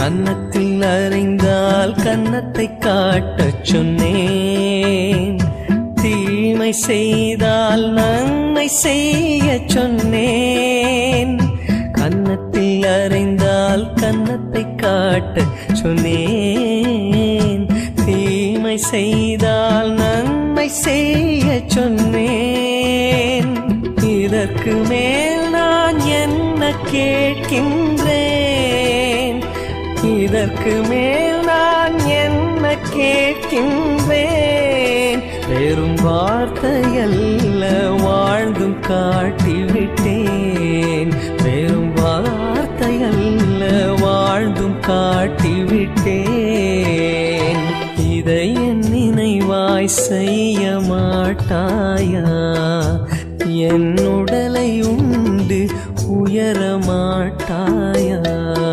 கன்னத்தில் அறைந்தால் கன்னத்தை காட்டச் சொன்னேன். தீமை செய்தால் நன்மை செய்ய சொன்னேன். கன்னத்தில் அறைந்தால் கன்னத்தை காட்டச் சொன்னேன். தீமை செய்தால் நன்மை செய்ய சொன்னேன். இதற்கு மேல் நான் என்ன கேட்கின்றேன்? இதற்கு மேல் நான் என்ன கேட்கின்றேன்? வெறும் வார்த்தையல்ல வாழ்ந்தும் காட்டிவிட்டேன். வெறும் வார்த்தையல்ல வாழ்ந்தும் காட்டிவிட்டேன். இதை என் நினைவாய் செய்ய மாட்டாயா? என் உடலை உண்டு உயர மாட்டாயா?